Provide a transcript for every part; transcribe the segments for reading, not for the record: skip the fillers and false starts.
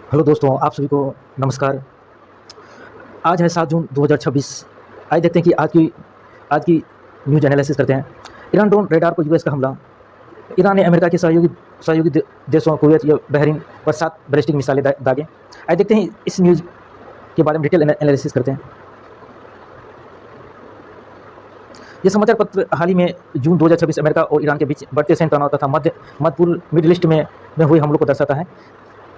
Hello दोस्तों, आप सभी को नमस्कार। आज है 7 जून 2026। आइए देखते हैं कि आज की न्यूज़ एनालिसिस करते हैं। ईरान ड्रोन रेडार पर यूएस का हमला। ईरान ने अमेरिका के सहयोगी देशों कुवैत या बहरीन पर 7 बैलिस्टिक मिसाइलें दागे। आइए देखते हैं इस न्यूज़ के बारे में डिटेल एनालिसिस करते हैं। ये समाचार पत्र हाल ही में जून 2026 अमेरिका और ईरान के बीच बढ़ते सैन्य तनाव तथा मध्य पूर्व मिडिल ईस्ट में हुए हमलों को दर्शाता है।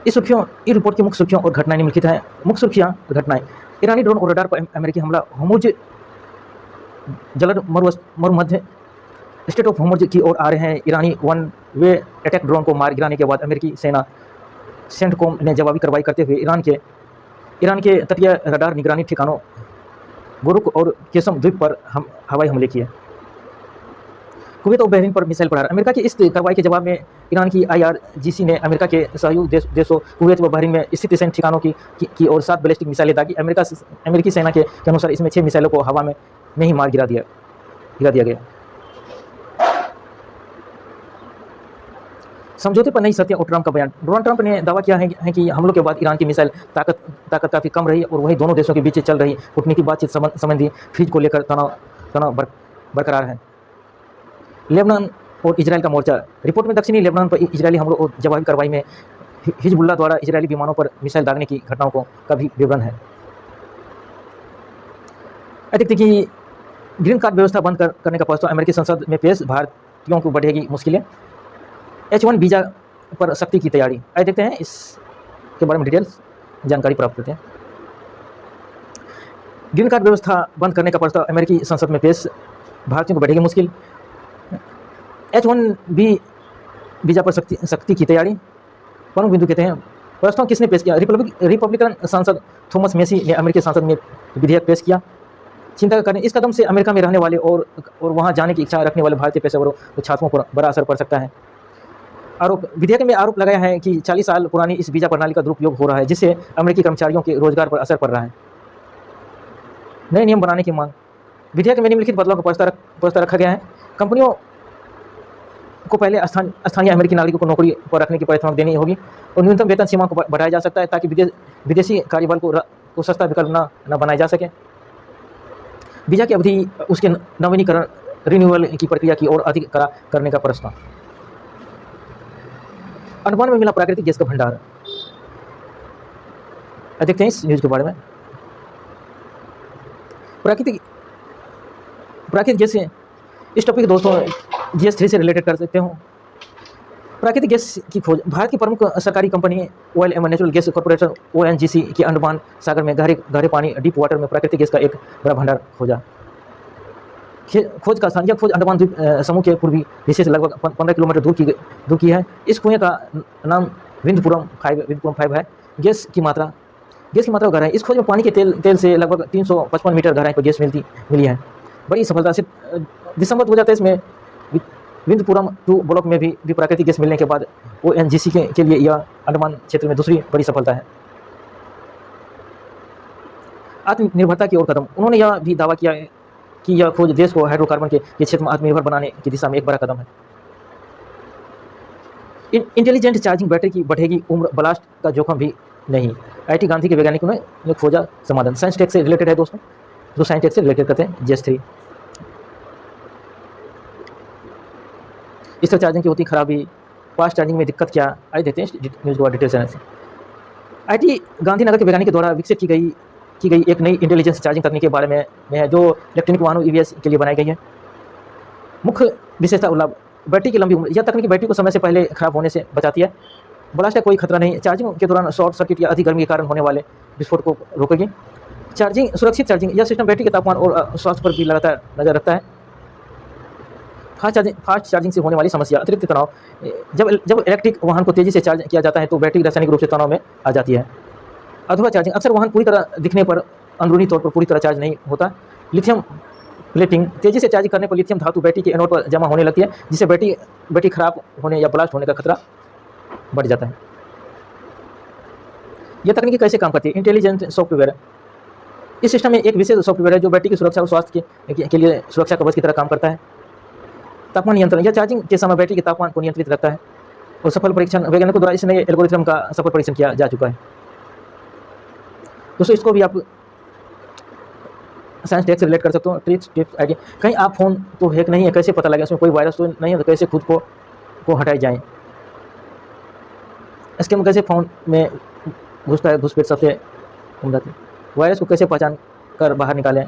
इस रिपोर्ट की मुख्य सुर्खियों और घटनाएं निम्नलिखित हैं। मुख्य सुर्खियां घटनाएं। ईरानी ड्रोन और रडार पर अमेरिकी हमला। होर्मुज जलद मरुमध्य स्टेट ऑफ होर्मुज की ओर आ रहे हैं ईरानी वन वे अटैक ड्रोन को मार गिराने के बाद अमेरिकी सेना सेंटकॉम ने जवाबी कार्रवाई करते हुए ईरान के तटीय रडार निगरानी ठिकानों गुरुक और केसम द्वीप पर हवाई हमले किए। कुवैत और बहरीन पर मिसाइल प्रहार। अमेरिका की इस कार्रवाई के जवाब में ईरान की आईआरजीसी ने अमेरिका के सहयोगी देशों कुवैत व बहरीन में स्थित सैन्य ठिकानों की ओर 7 बैलिस्टिक मिसाइलें दागी। अमेरिकी सेना के अनुसार इसमें 6 मिसाइलों को हवा में ही मार गिरा दिया गया। समझौते पर नई शर्तें और ट्रंप का बयान। डोनाल्ड ट्रंप ने दावा किया है कि हमलों के बाद ईरान की मिसाइल ताकत काफ़ी कम रही और वहीं दोनों देशों के बीच चल रही कूटनीतिक बातचीत संबंधी फ्रीज को लेकर तनाव बरकरार है। लेबनान और इजराइल का मोर्चा। रिपोर्ट में दक्षिणी लेबनान पर इजरायली हमलों और जवाबी कार्रवाई में हिजबुल्लाह द्वारा इजरायली विमानों पर मिसाइल दागने की घटनाओं का भी विवरण है। देखते कि ग्रीन कार्ड व्यवस्था बंद करने का प्रस्ताव अमेरिकी संसद में पेश। भारतीयों को बढ़ेगी मुश्किलें। H1 वीज़ा पर सख्ती की तैयारी। आइए देखते हैं इसके बारे में डिटेल्स जानकारी प्राप्त करते हैं। ग्रीन कार्ड व्यवस्था बंद करने का प्रस्ताव अमेरिकी संसद में पेश। भारतीयों को बढ़ेगी मुश्किल। H1 वीज़ा पर सख्ती की तैयारी। प्रमुख बिंदु कहते हैं। प्रस्ताव किसने पेश किया? रिपब्लिकन सांसद थॉमस मेसी ने अमेरिकी संसद में विधेयक पेश किया। चिंता करें, इस कदम से अमेरिका में रहने वाले और वहां जाने की इच्छा रखने वाले भारतीय पेशेवरों और छात्रों पर बड़ा असर पड़ सकता है। विधेयक में आरोप लगाया है कि 40 साल पुरानी इस वीज़ा प्रणाली का दुरुपयोग हो रहा है, जिससे अमेरिकी कर्मचारियों के रोजगार पर असर पड़ रहा है। नए नियम बनाने की मांग। विधेयक में निम्नलिखित बदलाव का प्रस्ताव रखा गया है। कंपनियों को पहले स्थानीय अमेरिकी नागरिकों को नौकरी पर रखने की प्राथमिकता देनी होगी और न्यूनतम वेतन सीमा को बढ़ाया जा सकता है ताकि विदेशी कार्यबल को सस्ता विकल्प न बनाया जा सके। वीज़ा की अवधि उसके नवीनीकरण रिन्यूअल की प्रक्रिया की और अधिक करने का प्रस्ताव। अंडमान में मिला प्राकृतिक गैस का भंडार। देखते हैं इस न्यूज़ के बारे में। प्राकृतिक गैस से इस टॉपिक दोस्तों GS3 से रिलेटेड कर सकते हो। प्राकृतिक गैस की खोज। भारत की प्रमुख सरकारी कंपनी ऑयल एवं नेचुरल गैस कॉर्पोरेशन ONGC की अंडमान सागर में गहरे पानी डीप वाटर में प्राकृतिक गैस का एक बड़ा भंडार खोजा। खोज का स्थान। यह खोज अंडमान द्वीप समूह के पूर्वी हिस्से से लगभग 15 किलोमीटर दूर की है। इस कुएं का नाम विंदपुरम 5 है। गैस की मात्रा गहराई। इस खोज में पानी के तेल से लगभग 355 मीटर गहराई पर गैस मिली है। बड़ी सफलता से दिसंबर 2023 में विंदपुरम 2 ब्लॉक में भी प्राकृतिक गैस मिलने के बाद ONGC के लिए यह अंडमान क्षेत्र में दूसरी बड़ी सफलता है। आत्मनिर्भरता की ओर कदम। उन्होंने यह भी दावा किया है कि यह खोज देश को हाइड्रोकार्बन के क्षेत्र में आत्मनिर्भर बनाने की दिशा में एक बड़ा कदम है। इंटेलिजेंट चार्जिंग बैटरी की बढ़ेगी उम्र, ब्लास्ट का जोखिम भी नहीं। IIT गांधी के वैज्ञानिकों ने खोजा समाधान। साइंस टेक से रिलेटेड है दोस्तों, जो साइंस टेक से रिलेटेड करते हैं GS3। इस तरह चार्जिंग की होती खराबी, फास्ट चार्जिंग में दिक्कत क्या, आइए देखते हैं न्यूज़ को डिटेल से। IIT गांधीनगर के वैज्ञानिक द्वारा विकसित की गई एक नई इंटेलिजेंस चार्जिंग तकनीक के बारे में है, जो इलेक्ट्रॉनिक वाहनों EVs के लिए बनाई गई है। मुख्य विशेषता लाभ। बैटरी की लंबी उम्र। यह तकनीक बैटरी को समय से पहले खराब होने से बचाती है। ब्लास्ट का कोई खतरा नहीं। चार्जिंग के दौरान शॉर्ट सर्किट या अधिक गर्मी के कारण होने वाले विस्फोट को रोकेगी। सुरक्षित चार्जिंग। यह सिस्टम बैटरी के तापमान और स्वास्थ्य पर भी लगातार नजर रखता है। फास्ट चार्जिंग से होने वाली समस्या। अतिरिक्त तनाव। जब इलेक्ट्रिक वाहन को तेजी से चार्ज किया जाता है तो बैटरी रासायनिक रूप से तनाव में आ जाती है। अधूरा चार्जिंग। अक्सर वाहन पूरी तरह दिखने पर अंदरूनी तौर पर पूरी तरह चार्ज नहीं होता। Lithium plating. तेजी से चार्ज करने पर लिथियम धातु बैटरी के एनोड पर जमा होने लगती है, जिससे बैटरी खराब होने या ब्लास्ट होने का खतरा बढ़ जाता है। यह तकनीक कैसे काम करती है? Intelligent software. इस सिस्टम में एक विशेष सॉफ्टवेयर है जो बैटरी की सुरक्षा और स्वास्थ्य के लिए सुरक्षा कवच की तरह काम करता है। तापमान नियंत्रण। यह चार्जिंग के समय बैटरी के तापमान को नियंत्रित रखता है और सफल परीक्षण वैज्ञानिकों द्वारा इस नए एल्गोरिथम का सफल परीक्षण किया जा चुका है। दोस्तों इसको भी आप साइंस टेक से रिलेट कर सकते हो। टिप्स आइडिया, कहीं आप फ़ोन तो हैक नहीं है, कैसे पता लगे उसमें कोई वायरस तो नहीं है, तो कैसे खुद को हटाई जाए। स्कैम कैसे फ़ोन में घुसता है, घुसपैठ सबसे उम्दा थी। वायरस को कैसे पहचान कर बाहर निकालें,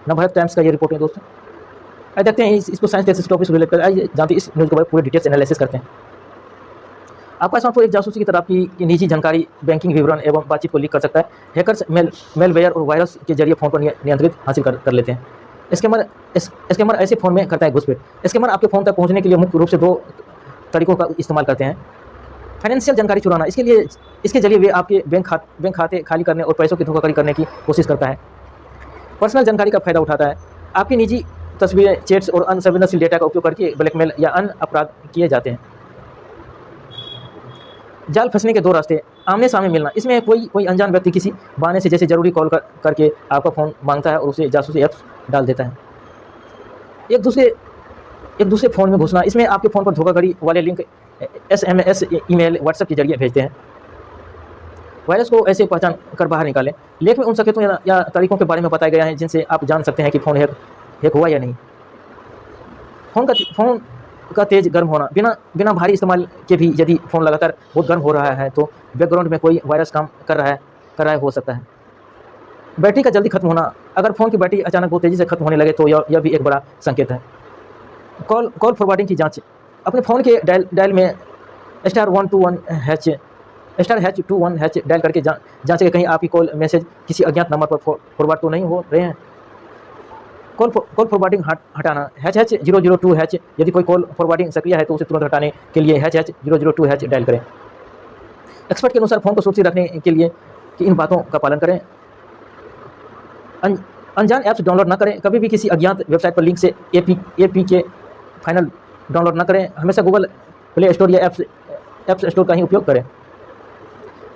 नवभारत टाइम्स का ये रिपोर्ट है दोस्तों। आइए देखते हैं इसको साइंस टेक टॉपिक से रिलेट कर, आइए जानते हैं इस न्यूज़ के बारे में पूरे डिटेल्स एनालिसिस करते हैं। आपका स्मार्टफोन एक जासूसी की तरह आपकी निजी जानकारी, बैंकिंग विवरण एवं बातचीत को लीक कर सकता है। हैकर्स मेलवेयर और वायरस के जरिए फ़ोन पर नियंत्रित हासिल कर लेते हैं। स्कैमर ऐसे फ़ोन में करता है घुसपैठ। स्कैमर आपके फ़ोन तक पहुंचने के लिए मुख्य रूप से 2 तरीकों का इस्तेमाल करते हैं। फाइनेंशियल जानकारी चुराना, इसके जरिए वे आपके बैंक खाते खाली करने और पैसों की धोखाधड़ी करने की कोशिश करता है। पर्सनल जानकारी का फायदा उठाता है, आपकी निजी तस्वीरें, चैट्स और अन्य संवेदनशील डेटा का उपयोग करके ब्लैकमेल या अन्य अपराध किए जाते हैं। जाल फंसने के 2 रास्ते, आमने सामने मिलना, इसमें कोई अनजान व्यक्ति किसी बहाने से जैसे ज़रूरी कॉल करके आपका फ़ोन मांगता है और उसे जासूसी ऐप्स डाल देता है। एक दूसरे फ़ोन में घुसना, इसमें आपके फ़ोन पर धोखाधड़ी वाले लिंक SMS, ईमेल, व्हाट्सएप के जरिए भेजते हैं। वायरस को ऐसे पहचान कर बाहर निकालें, लेख में उन संकेतों या तरीकों के बारे में बताया गया है जिनसे आप जान सकते हैं कि फ़ोन हैक हुआ या नहीं। फ़ोन का तेज़ गर्म होना, बिना भारी इस्तेमाल के भी यदि फ़ोन लगातार बहुत गर्म हो रहा है तो बैकग्राउंड में कोई वायरस काम कर रहा है हो सकता है। बैटरी का जल्दी खत्म होना, अगर फ़ोन की बैटरी अचानक बहुत तेज़ी से खत्म होने लगे तो यह भी एक बड़ा संकेत है। कॉल फॉरवर्डिंग की जाँच, अपने फ़ोन के डायल में *121# डायल करके जाँचें कि कहीं आपकी कॉल मैसेज किसी अज्ञात नंबर पर फॉरवर्ड तो नहीं हो रहे हैं। कॉल फॉरवर्डिंग हटाना, #002#, यदि कोई कॉल फॉरवर्डिंग सक्रिय है तो उसे तुरंत हटाने के लिए #002# डायल करें। एक्सपर्ट के अनुसार फ़ोन को सुरक्षित रखने के लिए इन बातों का पालन करें। अनजान ऐप्स डाउनलोड न करें, कभी भी किसी अज्ञात वेबसाइट पर लिंक से APK फाइनल डाउनलोड न करें। हमेशा गूगल प्ले स्टोर या ऐप्स स्टोर का ही उपयोग करें।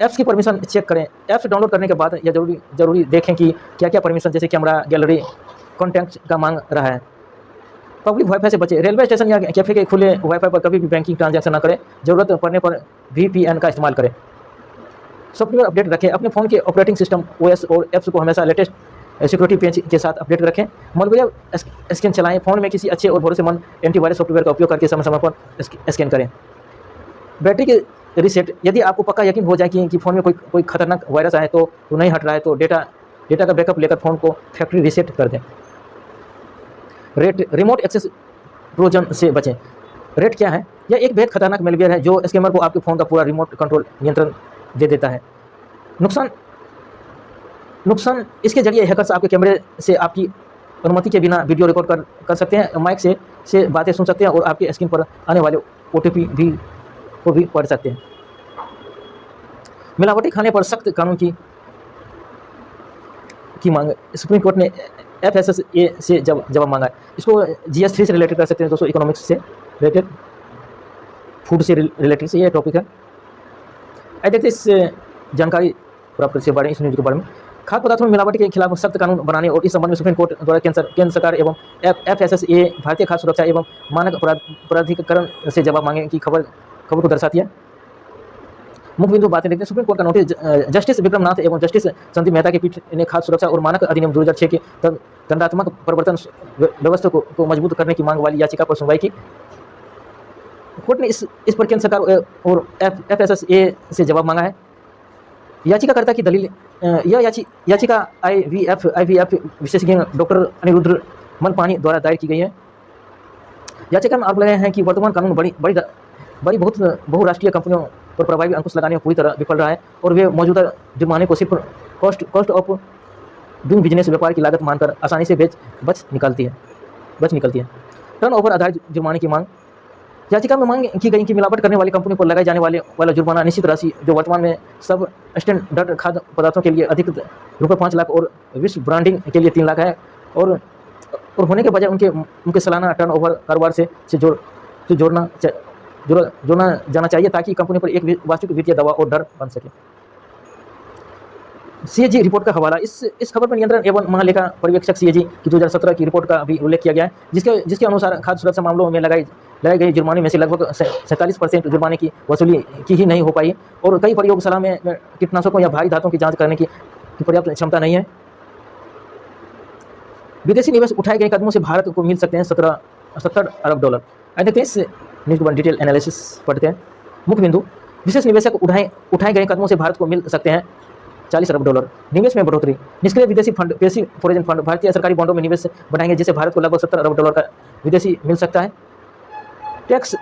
ऐप्स की परमिशन चेक करें, ऐप्स डाउनलोड करने के बाद यह जरूरी देखें कि क्या परमिशन जैसे कैमरा, गैलरी, कॉन्टैक्ट का मांग रहा है। पब्लिक वाईफाई से बचें, रेलवे स्टेशन या कैफे के खुले वाईफाई पर कभी भी बैंकिंग ट्रांजैक्शन न करें। ज़रूरत पड़ने पर VPN का इस्तेमाल करें। सॉफ्टवेयर अपडेट रखें, अपने फ़ोन के ऑपरेटिंग सिस्टम OS और ऐप्स को हमेशा लेटेस्ट सिक्योरिटी पैच के साथ अपडेट रखें। मलबेरिया स्कैन चलाएं, फ़ोन में किसी अच्छे और भरोसेमंद एंटीवायरस सॉफ्टवेयर का उपयोग करके समय पर स्कैन करें। बैटरी के रीसेट, यदि आपको पक्का यकीन हो जाए कि फ़ोन में कोई खतरनाक वायरस आए तो नहीं हट रहा है तो डेटा का बैकअप लेकर फ़ोन को फैक्ट्री रीसेट कर दें। रिमोट एक्सेस ट्रोजन से बचें। रेट क्या है? यह एक बेहद खतरनाक मेलवेयर है जो स्कैमर को आपके फ़ोन का पूरा रिमोट कंट्रोल नियंत्रण दे देता है। नुकसान इसके जरिए हैकर्स आपके कैमरे से आपकी अनुमति के बिना वीडियो रिकॉर्ड कर सकते हैं, माइक से बातें सुन सकते हैं और आपके स्क्रीन पर आने वाले OTP को भी पढ़ सकते हैं। मिलावटी खाने पर सख्त कानून की मांग, सुप्रीम कोर्ट ने FSSA से जवाब मांगा है। इसको GS3 से रिलेटेड कर सकते हैं दोस्तों, इकोनॉमिक्स से रिलेटेड, फूड से रिलेटेड से ये टॉपिक है। आई देखते इस जानकारी प्राप्त से बारे इस न्यूज़ के बारे में। खाद्य पदार्थों में मिलावट के खिलाफ सख्त कानून बनाने और इस संबंध में सुप्रीम कोर्ट द्वारा केंद्र सरकार एवं FSSA भारतीय खाद्य सुरक्षा एवं मानक प्राधिकरण से जवाब मांगे की खबर को दर्शाती है। मुख्य बिंदु बातें देखते हैं। सुप्रीम कोर्ट का नोटिस, जस्टिस विक्रम नाथ एवं जस्टिस संदीप मेहता की पीठ ने खाद्य सुरक्षा और मानक अधिनियम 2006 के दंडात्मक प्रवर्तन व्यवस्था को मजबूत करने की मांग वाली याचिका पर सुनवाई की। कोर्ट ने इस पर केंद्र सरकार और FSSA से जवाब मांगा है। याचिकाकर्ता की दलील, यह याचिका IVF विशेषज्ञ डॉक्टर अनिरुद्ध मनपानी द्वारा दायर की गई है। याचिका में आरोप लगाए हैं कि वर्तमान कानून बड़ी बहुराष्ट्रीय कंपनियों पर प्रभावी अंकुश लगाने में पूरी तरह विफल रहा है और वे मौजूदा जुर्माने को सिर्फ कॉस्ट ऑफ डूइंग बिजनेस, व्यापार की लागत मानकर आसानी से बच निकलती है। टर्नओवर आधारित जुर्माने की मांग, याचिका में मांग की गई कि मिलावट करने वाली कंपनी पर लगाए जाने वाला जुर्माना निश्चित राशि जो वर्तमान में सब स्टैंडर्ड खाद्य पदार्थों के लिए अधिक ₹5 लाख और विश्व ब्रांडिंग के लिए 3 लाख है और होने के बजाय उनके सालाना टर्नओवर कारोबार से जोड़ना जाना चाहिए ताकि कंपनी पर एक वास्तविक वित्तीय दबाव और डर बन सके। CAG रिपोर्ट का हवाला, इस खबर पर नियंत्रण एवं महालेखा पर्यवेक्षक CAG की 2017 की रिपोर्ट का भी उल्लेख किया गया है, जिसके अनुसार खाद्य सुरक्षा मामलों में लगाए गए जुर्माने में से लगभग 47% जुर्माने की वसूली की ही नहीं हो पाई और कई प्रयोगशाला में कीटनाशकों या भारी धातुओं की जांच करने की की पर्याप्त क्षमता नहीं है। विदेशी निवेश उठाए गए कदमों से भारत को मिल सकते हैं 70 अरब डॉलर। आइए देखते हैं इस न्यूज़ के बाद डिटेल एनालिसिस पढ़ते हैं। मुख्य बिंदु, विशेष निवेशक उठाए गए कदमों से भारत को मिल सकते हैं 40 अरब डॉलर। निवेश में बढ़ोतरी, निष्क्रिय विदेशी फंड पेशी फॉरेन फंड भारतीय सरकारी बॉन्डों में निवेश बढ़ाएंगे, जिससे भारत को लगभग 70 अरब डॉलर का विदेशी मिल सकता है। टैक्स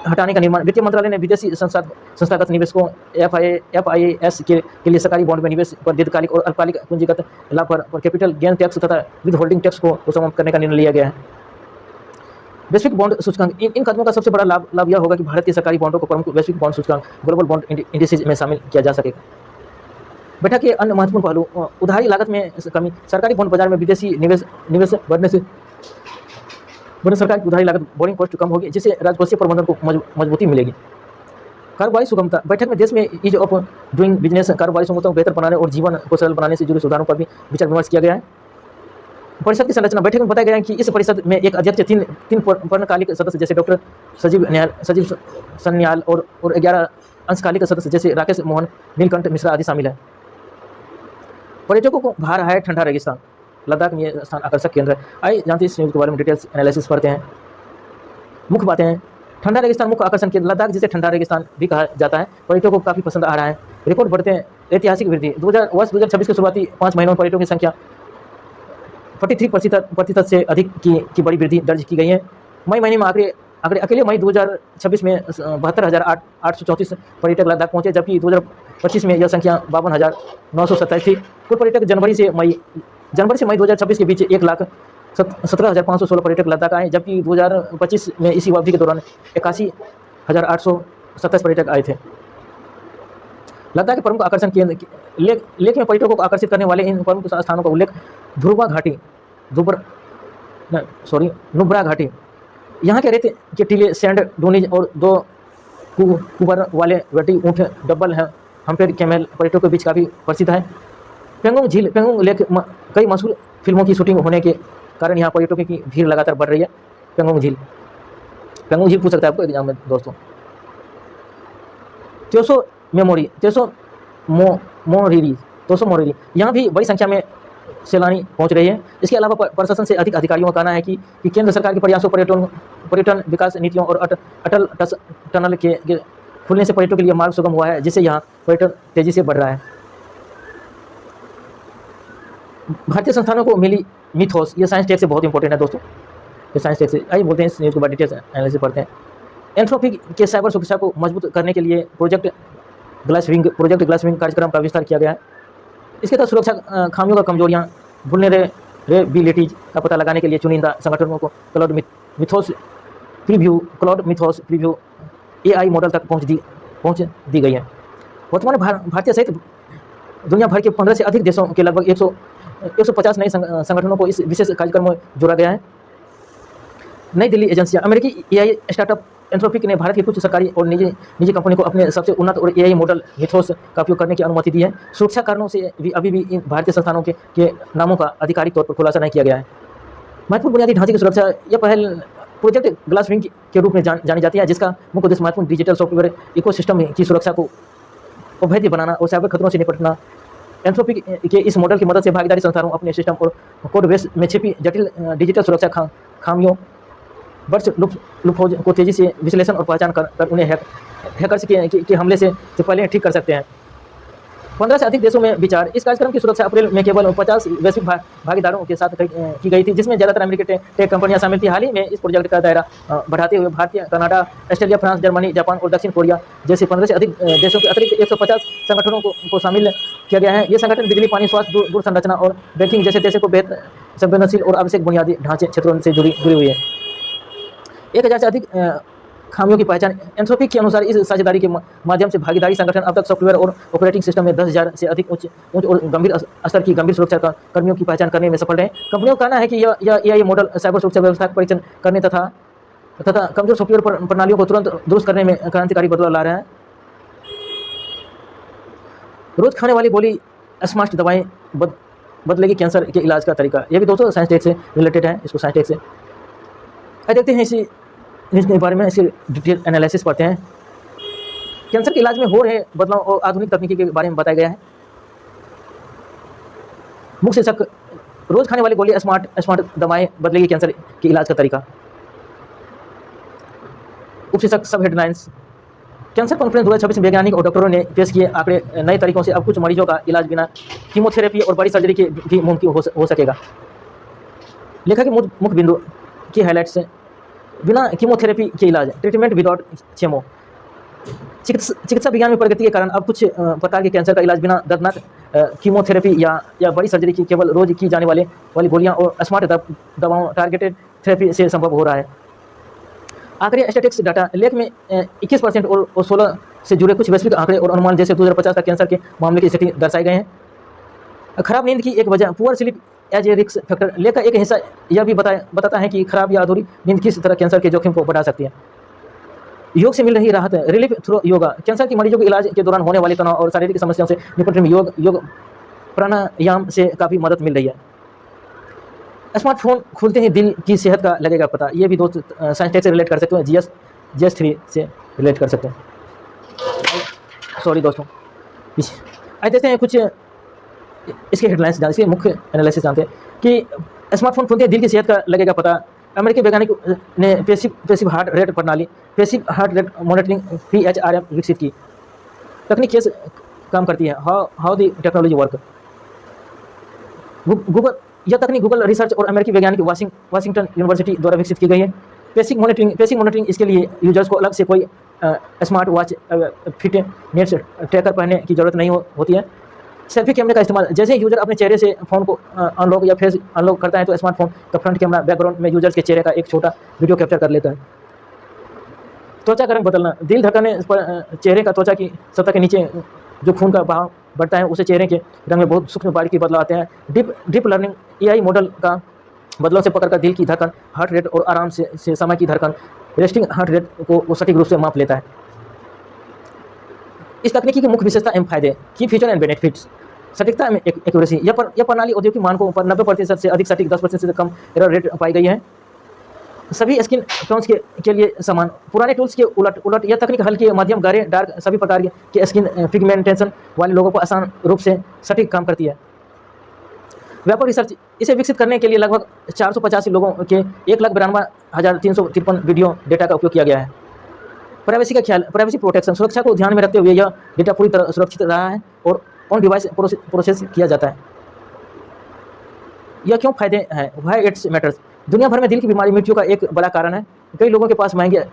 हटाने का निर्माण, वित्त मंत्रालय ने विदेशी संस्थागत निवेशकों FIAs के लिए सरकारी बॉन्ड में निवेश पर दीर्घकालिक और अल्पकालिक पूंजीगत लाभ पर कैपिटल गेन टैक्स तथा विद होल्डिंग टैक्स को समाप्त करने का निर्णय लिया गया है। वैश्विक बॉन्ड सूचकांक, इन कदमों का सबसे बड़ा लाभ यह होगा कि भारत के सरकारी बॉन्डों को प्रमुख वैश्विक बॉन्ड सूचकांक ग्लोबल बॉन्ड इंडिसेज में शामिल किया जा सकेगा। बैठक के अन्य महत्वपूर्ण पहलू, उधारी लागत में कमी, सरकारी बॉन्ड बाजार में विदेशी निवेश बढ़ने से सरकार की उधारी लागत बोरिंग कॉस्ट कम होगी, जिससे राजकोषीय प्रबंधन को मजबूती मिलेगी। कारोबारी सुगमता, बैठक में देश में ईज ऑफ डूइंग बिजनेस, कारोबारी सुगमता को बेहतर बनाने और जीवन को सरल बनाने से जुड़े सुधारों पर भी विचार विमर्श किया गया है। परिषद की संरचना, बैठक में बताया गया है कि इस परिषद में एक अध्यक्ष, तीन पूर्णकालिक सदस्य जैसे डॉक्टर सजीव सन्याल और 11 अंशकालिक सदस्य जैसे राकेश मोहन नीलकंठ मिश्रा आदि शामिल है। पर्यटकों को भा रहा है ठंडा रेगिस्तान, लद्दाख में यह स्थान आकर्षक केंद्र है। आइए जानते हैं इस न्यूज़ के बारे में डिटेल्स एनालिसिस पढ़ते हैं। मुख्य बातें हैं, ठंडा रेगिस्तान मुख्य आकर्षण केंद्र, लद्दाख जिसे ठंडा रेगिस्तान भी कहा जाता है, पर्यटकों को काफ़ी पसंद आ रहा है। रिपोर्ट बढ़ते हैं, ऐतिहासिक वृद्धि, वर्ष 2026 के शुरुआती 5 महीनों में पर्यटकों की संख्या 43% से अधिक की बड़ी वृद्धि दर्ज की गई है। मई महीने में अकेले मई 2026 में 72,834 पर्यटक लद्दाख पहुंचे, जबकि 2025 में यह संख्या 52,927 थी। कुल पर्यटक जनवरी से मई 2026 के बीच 1,17,516 पर्यटक लद्दाख आए, जबकि 2025 में इसी अवधि के दौरान 81,827 पर्यटक आए थे। लद्दाख के प्रमुख आकर्षण केंद्र, लेख में पर्यटकों को आकर्षित करने वाले इन प्रमुख स्थानों का उल्लेख नुब्रा घाटी, यहाँ के रेत के टीले, सैंड डूनीज और 2 कुबर वाले वेटी ऊँट डबल हम्पेड कैमल पर्यटकों के बीच काफ़ी प्रसिद्ध है। पेंगोंग झील, पेंगोंग लेक, कई मशहूर फिल्मों की शूटिंग होने के कारण यहाँ पर्यटकों की भीड़ लगातार बढ़ रही है। पेंगोंग झील पूछ सकता है आपको एग्जाम में दोस्तों। त्योसो मोरिरी, यहाँ भी बड़ी संख्या में सैलानी पहुँच रही है। इसके अलावा प्रशासन से अधिक अधिकारियों का कहना है कि केंद्र सरकार के प्रयासों, पर्यटन विकास नीतियों और अटल टनल के खुलने से पर्यटकों के लिए मार्ग सुगम हुआ है, जिससे यहाँ पर्यटन तेजी से बढ़ रहा है। भारतीय संस्थानों को मिली मिथोस, ये साइंस टेक से बहुत इंपॉर्टेंट है दोस्तों, ये साइंस टेक से। आइए बोलते हैं इस न्यूज़ के बाद डिटेल्स एनालिसिस पढ़ते हैं। एंथ्रोपिक के साइबर सुरक्षा को मजबूत करने के लिए प्रोजेक्ट ग्लासविंग कार्यक्रम का विस्तार किया गया है। इसके तहत सुरक्षा खामियों का कमजोरियां, वुल्नरेबिलिटीज का पता लगाने के लिए चुनिंदा संगठनों को cloud mythos preview AI model तक पहुंच दी गई है। वर्तमान में भारतीय सहित दुनिया भर के 15 से अधिक देशों के लगभग 150 नए संगठनों को इस विशेष कार्यक्रम में जोड़ा गया है। नई दिल्ली एजेंसियां, अमेरिकी AI स्टार्टअप एंथ्रोपिक ने भारत की कुछ सरकारी और निजी कंपनियों को अपने सबसे उन्नत और AI मॉडल मिथोस का उपयोग करने की अनुमति दी है। सुरक्षा कारणों से अभी भी इन भारतीय संस्थानों के नामों का आधिकारिक तौर पर खुलासा नहीं किया गया है। महत्वपूर्ण बुनियादी ढांचे की सुरक्षा, यह पहल प्रोजेक्ट ग्लासविंग के रूप में जानी जाती है, जिसका मुख्य उद्देश्य महत्वपूर्ण डिजिटल सॉफ्टवेयर इकोसिस्टम की सुरक्षा को अभेद्य बनाना और साइबर खतरों से निपटना। एंथ्रोपिक के इस मॉडल की मदद से भागीदारी संस्थानों अपने सिस्टम और कोड बेस में छिपी जटिल डिजिटल सुरक्षा खामियों, बर्ड्स लूपहोल को तेजी से विश्लेषण और पहचान कर उन्हें हैकर्स के हमले से पहले ठीक कर सकते हैं। 15 से अधिक देशों में विचार, इस कार्यक्रम की सुरक्षा अप्रैल में केवल 50 वैश्विक भागीदारों के साथ की गई थी, जिसमें ज़्यादातर अमेरिकी टेक कंपनियां शामिल थी। हाल ही में इस प्रोजेक्ट का दायरा बढ़ाते हुए भारतीय, Canada, Australia, France, Germany, Japan और दक्षिण कोरिया जैसे 15 से अधिक देशों के अतिरिक्त 150 संगठनों को शामिल किया गया है। ये संगठन बिजली, पानी, स्वास्थ्य, दूर संरचना और बैंकिंग जैसे देशों को बेहतर संवेदनशील और आवश्यक बुनियादी ढांचे क्षेत्रों से जुड़ी हुई है। 1000 से अधिक खामियों की पहचान, एंथ्रोपिक के अनुसार इस साझेदारी के माध्यम से भागीदारी संगठन अब तक सॉफ्टवेयर और ऑपरेटिंग सिस्टम में 10,000 से अधिक उच्च और गंभीर स्तर की गंभीर सुरक्षा कर्मियों की पहचान करने में सफल रहे। कंपनियों का कहना है कि यह AI मॉडल साइबर सुरक्षा व्यवस्था का परीक्षण करने तथा कमजोर सॉफ्टवेयर प्रणालियों को तुरंत दुरुस्त करने में क्रांतिकारी बदलाव ला रहा है। रोज खाने वाली गोली स्मार्ट दवाएं बदलेगी कैंसर के इलाज का तरीका, यह भी दोस्तों साइंस टेक से रिलेटेड है। इसको साइंस टेक से देखते हैं इसी न्यूज़ के बारे में, इसकी डिटेल एनालिसिस पढ़ते हैं। कैंसर के इलाज में हो रहे बदलाव और आधुनिक तकनीकी के बारे में बताया गया है। मुख्य शीर्षक, रोज खाने वाली गोली स्मार्ट स्मार्ट दवाएं बदलेगी कैंसर के इलाज का तरीका। उपशीर्षक सब हेडलाइंस, कैंसर कॉन्फ्रेंस 2026 में वैज्ञानिक और डॉक्टरों ने पेश किए आंकड़े, नए तरीकों से अब कुछ मरीजों का इलाज बिना कीमोथेरेपी और बड़ी सर्जरी के भी मुमकिन हो सकेगा। लेखा के मुख्य बिंदु की हाइलाइट्स, बिना कीमोथेरेपी के इलाज, ट्रीटमेंट विदाउट चेमो। चिकित्सा विज्ञान में प्रगति के कारण अब कुछ प्रकार के कैंसर का इलाज बिना दर्दनाक कीमोथेरेपी या बड़ी सर्जरी की केवल रोज की जाने वाली गोलियां और स्मार्ट दवाओं टारगेटेड थेरेपी से संभव हो रहा है। आंकड़े स्टैटिस्टिक्स डाटा, लेख में 21% और 16 से जुड़े कुछ वैश्विक आंकड़े और अनुमान जैसे 2050 तक कैंसर के मामले की स्थिति दर्शाए गए हैं। खराब नींद की एक वजह, poor sleep as a risk factor. लेख का एक हिस्सा यह भी बताता है कि खराब या अधूरी नींद किस तरह कैंसर के जोखिम को बढ़ा सकती है। योग से मिल रही राहत, रिलीफ थ्रू योगा। कैंसर के मरीजों को इलाज के दौरान होने वाले तनाव और शारीरिक समस्याओं से निपटने में योग प्राणायाम से काफ़ी मदद मिल रही है। स्मार्टफोन खुलते ही दिल की सेहत का लगेगा पता। ये भी दोस्त साइंस टेक से रिलेट कर सकते हैं, GS3 से रिलेट कर सकते हैं। सॉरी दोस्तों, आज देखते हैं कुछ इसके हेडलाइंस, इसके मुख्य एनालिसिस जानते हैं कि स्मार्टफोन खुलते ही दिल की सेहत का लगेगा पता। अमेरिकी वैज्ञानिक ने पैसिव हार्ट रेट प्रणाली, passive heart rate monitoring PHRM विकसित की। तकनीक कैसे काम करती है, हाउ द टेक्नोलॉजी वर्क। यह तकनीक गूगल रिसर्च और अमेरिकी वैज्ञानिक वाशिंगटन यूनिवर्सिटी द्वारा विकसित की गई है। पैसिव मॉनिटरिंग, इसके लिए यूजर्स को अलग से कोई स्मार्ट वॉच, फिटनेस ट्रैकर पहनने की जरूरत नहीं होती है। सेल्फी कैमरे का इस्तेमाल, जैसे यूजर अपने चेहरे से फ़ोन को अनलॉक या फेस अनलॉक करता है तो स्मार्टफोन का फ्रंट कैमरा बैकग्राउंड में यूजर्स के चेहरे का एक छोटा वीडियो कैप्चर कर लेता है। त्वचा का रंग बदलना, दिल धड़कने पर चेहरे का त्वचा की सतह के नीचे जो खून का बहाव बढ़ता है उसे चेहरे के रंग में बहुत सूक्ष्म बारीकी बदलाव आते हैं। डीप लर्निंग AI मॉडल का बदलाव से पकड़कर दिल की धड़कन, हार्ट रेट और आराम से समय की धड़कन, रेस्टिंग हार्ट रेट को सटीक रूप से माप लेता है। इस तकनीकी की मुख्य विशेषता एवं फायदे, की फीचर एंड बेनिफिट्स। सटीकता में एक्यूरेसी, यह प्रणाली औद्योगिक मानकों पर 90% से अधिक सटीक, 10% से कम एरर रेट पाई गई है। सभी स्किन टोन्स के लिए समान, पुराने टूल्स के उलट यह तकनीक हल्के, मध्यम, गहरे, डार्क सभी प्रकार के स्किन पिगमेंटेशन वाले लोगों को आसान रूप से सटीक काम करती है। व्यापक रिसर्च, इसे विकसित करने के लिए लगभग 485 लोगों के 1,92,353 वीडियो डेटा का उपयोग किया गया है। प्राइवेसी का ख्याल, प्राइवेसी प्रोटेक्शन, सुरक्षा को ध्यान में रखते हुए यह डेटा पूरी तरह सुरक्षित रहा है और ऑन डिवाइस प्रोसेस किया जाता है। यह क्यों फायदे हैं, व्हाई इट्स मैटर्स। दुनिया भर में दिल की बीमारी मृत्यु का एक बड़ा कारण है। कई लोगों के पास महंगे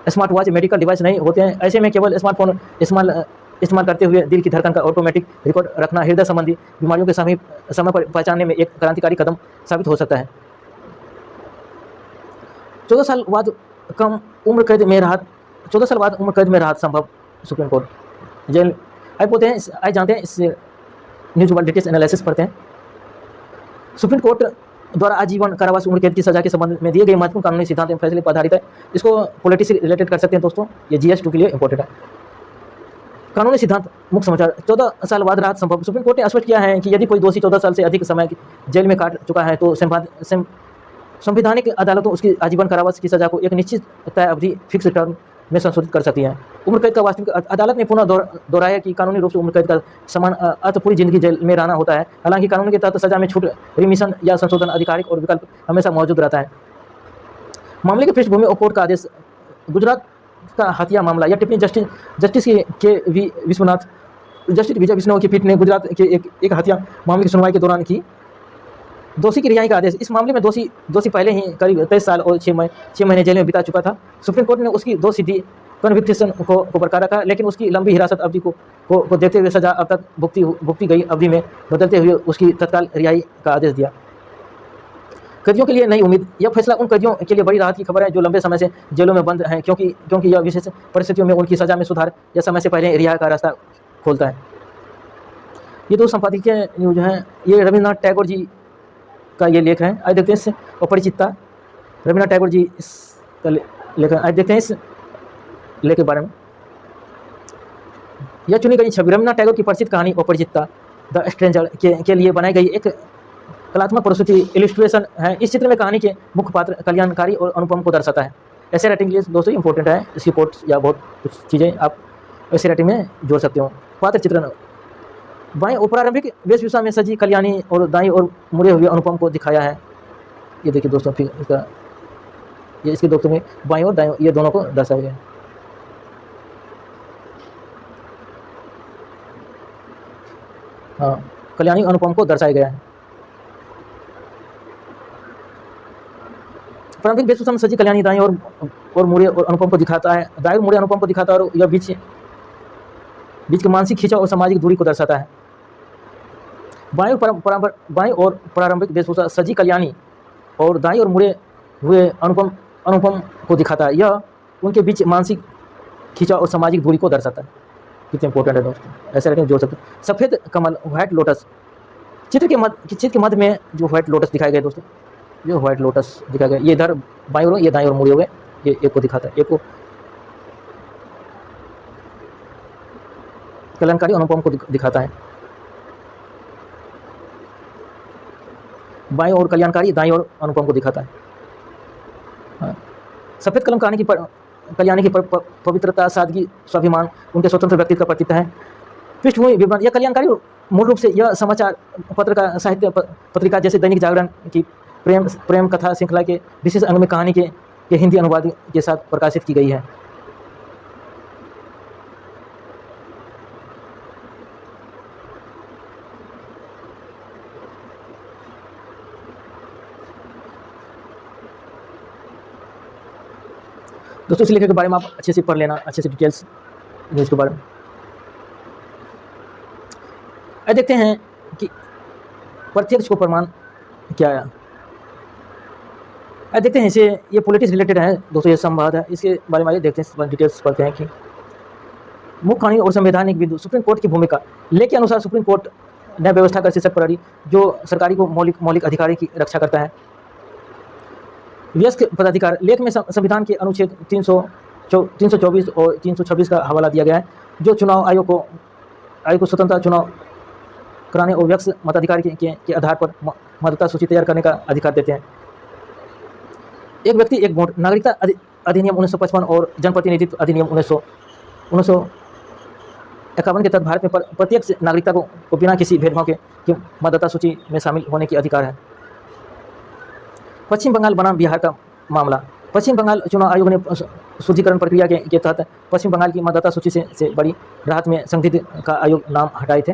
स्मार्ट वॉच, मेडिकल डिवाइस नहीं होते हैं। ऐसे में केवल स्मार्टफोन इस्तेमाल करते हुए दिल की धड़कन का ऑटोमेटिक रिकॉर्ड रखना हृदय संबंधी बीमारियों के समय पर पहचानने में एक क्रांतिकारी कदम साबित हो सकता है। 14 साल बाद उम्र कैद में राहत संभव, सुप्रीम कोर्ट। जेल आज जानते हैं इस न्यूज वर्ल्ड डिटेल्स एनालिसिस पढ़ते हैं। सुप्रीम कोर्ट द्वारा आजीवन कारावास उम्र कैद की सजा के संबंध में दिए गए महत्वपूर्ण कानूनी सिद्धांत एवं फैसले पर आधारित है। इसको पॉलिटिक्स से रिलेटेड कर सकते हैं दोस्तों, ये GS2 के लिए इंपॉर्टेंट है। कानूनी सिद्धांत, मुख्य समाचार। 14 साल बाद राहत संभव। सुप्रीम कोर्ट ने स्पष्ट किया है कि यदि कोई दोषी 14 साल से अधिक समय जेल में काट चुका है तो संवैधानिक अदालतों उसकी आजीवन कारावास की सजा को एक निश्चित तय अवधि फिक्स टर्म में संशोधित कर सकती है। उम्र कैद का वास्तविक, अदालत ने पुनः दोहराया कि कानूनी रूप से उम्र कैद का समान अर्थ पूरी जिंदगी जेल में रहना होता है। हालांकि कानून के तहत सजा में छूट, रिमिशन या संशोधन आधिकारिक और विकल्प हमेशा मौजूद रहता है। मामले की पृष्ठभूमि और कोर्ट का आदेश, गुजरात का हत्या मामला। यह टिप्पणी जस्टिस विजय विश्नोई की पीठ ने गुजरात के एक हत्या मामले की सुनवाई के दौरान की। दोषी की रिहाई का आदेश, इस मामले में दोषी पहले ही करीब 23 साल और 6 महीने जेल में बिता चुका था। सुप्रीम कोर्ट ने उसकी दोषसिद्धि कन्विक्शन को बरकरार रखा, लेकिन उसकी लंबी हिरासत अवधि को देखते हुए सजा अब तक भुगती गई अवधि में बदलते हुए उसकी तत्काल रिहाई का आदेश दिया। कैदियों के लिए नई उम्मीद, यह फैसला उन कैदियों के लिए बड़ी राहत की खबर है जो लंबे समय से जेलों में बंद हैं, क्योंकि यह विशेष परिस्थितियों में उनकी सजा में सुधार या समय से पहले रिहाई का रास्ता खोलता है। ये दो संपादकीय न्यूज हैं, ये रविन्द्रनाथ टैगोर जी का ये लेख है। आज देखते हैं इससे अपरिचितता, रविन्द्रनाथ टैगोर जी इसका लेख है। आज देखते हैं इस लेख के बारे में। यह चुनी गई छवि रविन्द्रनाथ टैगोर की परिचित कहानी अपरिचितता, द स्ट्रेंजर के लिए बनाई गई एक कलात्मक प्रस्तुति, इलिस्ट्रेशन है। इस चित्र में कहानी के मुख्य पात्र कल्याणकारी और अनुपम को दर्शाता है। ऐसे राइटिंग के लिए दोस्तों इंपॉर्टेंट है, इसकी कोट्स या बहुत कुछ चीज़ें आप ऐसे राइटिंग में जोड़ सकते हो। पात्र चित्रण, बाएं और प्रारंभिक वेशभूषा में सजी कल्याणी और दाईं और मुड़े हुए अनुपम को दिखाया है। ये देखिए दोस्तों, फिर इसका ये इसके दोस्तों में बाएं और दाएं ये दोनों को दर्शाया गया है। हाँ, कल्याणी अनुपम को दर्शाया गया है। प्रारंभिक वेशभूषा में सजी कल्याणी दाएं और मुड़े और अनुपम को दिखाता है। दाएं और मुड़े अनुपम को दिखाता है और यह बीच की मानसिक खिंचाव और सामाजिक दूरी को दर्शाता है। बाएं और प्रारंभिक वेशभूषा सजी कल्याणी और दाएं और मुड़े हुए अनुपम को दिखाता है। यह उनके बीच मानसिक खिंचाव और सामाजिक दूरी को दर्शाता है। कितने इंपॉर्टेंट है दोस्तों, ऐसे रखें जोड़ सकते हैं। सफ़ेद कमल व्हाइट लोटस, चित्र के मध्य में जो व्हाइट लोटस दिखाए गए दोस्तों, जो व्हाइट लोटस दिखाया गया, ये इधर बाएं और ये दाएं और मुड़े हुए, ये एक को दिखाता है, एक को कल्याणकारी अनुपम को दिखाता है। बाएं और कल्याणकारी दाएं और अनुपम को दिखाता है। हाँ। सफ़ेद कलम कल्याणी की पवित्रता, सादगी, स्वाभिमान, उनके स्वतंत्र व्यक्तित्व का प्रतीक है। पृष्ठभूमि विवरण, यह कल्याणकारी मूल रूप से यह समाचार पत्र का साहित्य पत्रिका जैसे दैनिक जागरण की प्रेम कथा श्रृंखला के विशेष अंग में कहानी के हिंदी अनुवाद के साथ प्रकाशित की गई है। दोस्तों इस लेख के बारे में आप अच्छे से पढ़ लेना, अच्छे से डिटेल्स न्यूज़ के बारे में। अब देखते हैं कि प्रत्यक्ष को प्रमाण क्या है। अब देखते हैं इसे, ये पॉलिटिक्स रिलेटेड है दोस्तों, ये संवाद है, इसके बारे में आइए देखते हैं, डिटेल्स पढ़ते हैं कि मुख्य कानूनी और संवैधानिक बिंदु, सुप्रीम कोर्ट की भूमिका। लेख के अनुसार सुप्रीम कोर्ट न्याय व्यवस्था का शीर्षक प्रहरी जो सरकारी को मौलिक अधिकार की रक्षा करता है। वयस्क पदाधिकार, लेख में संविधान के अनुच्छेद 324 और 326 का हवाला दिया गया है, जो चुनाव आयोग को स्वतंत्रता चुनाव कराने और वयस्क मताधिकार के आधार पर मतदाता सूची तैयार करने का अधिकार देते हैं। एक व्यक्ति एक वोट, नागरिकता अधिनियम 1955 और जनप्रतिनिधित्व अधिनियम 1951 के तहत भारत में प्रत्येक नागरिकता को बिना किसी भेदभाव के मतदाता सूची में शामिल होने की अधिकार है। पश्चिम बंगाल बनाम बिहार का मामला, पश्चिम बंगाल चुनाव आयोग ने शुद्धिकरण प्रक्रिया के तहत पश्चिम बंगाल की मतदाता सूची से बड़ी राहत में संदिग्ध का आयोग नाम हटाए थे।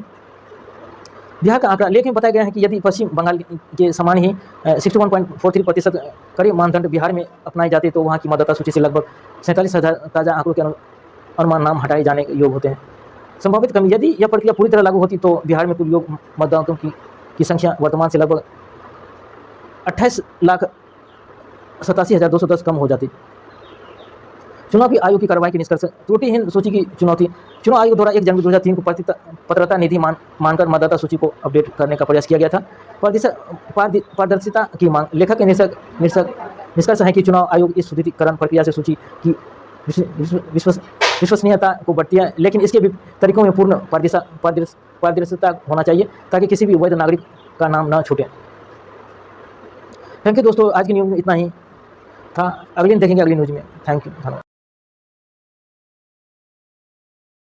बिहार का आंकड़ा, लेख में बताया गया है कि यदि पश्चिम बंगाल के समान ही 61.43% करीब मानदंड बिहार में अपनाए जाते तो वहाँ की मतदाता सूची से लगभग 47,000 ताज़ा आंकड़ों के अनुमान नाम हटाए जाने के योग होते हैं। संभावित कमी, यदि यह प्रक्रिया पूरी तरह लागू होती तो बिहार में कुल योग मतदाताओं की संख्या वर्तमान से लगभग 28,87,210 कम हो जाती। चुनाव आयोग की कार्रवाई के निष्कर्ष, त्रुटिहीन सूची की चुनौती, चुनाव आयोग द्वारा 1 जनवरी 2003 को पात्रता निधि मानकर मतदाता सूची को अपडेट करने का प्रयास किया गया था। पारदर्शिता की मांग, लेखक के निष्कर्ष है कि चुनाव आयोग इस शुद्धिकरण प्रक्रिया से सूची की विश्वसनीयता को बढ़ती है, लेकिन इसके तरीकों में पूर्ण पारदर्शिता होना चाहिए ताकि किसी भी वैध नागरिक का नाम न छूटे। थैंक यू दोस्तों, आज की न्यूज़ में इतना ही था। अगली देखेंगे अगली न्यूज़ में। थैंक यू, धन्यवाद।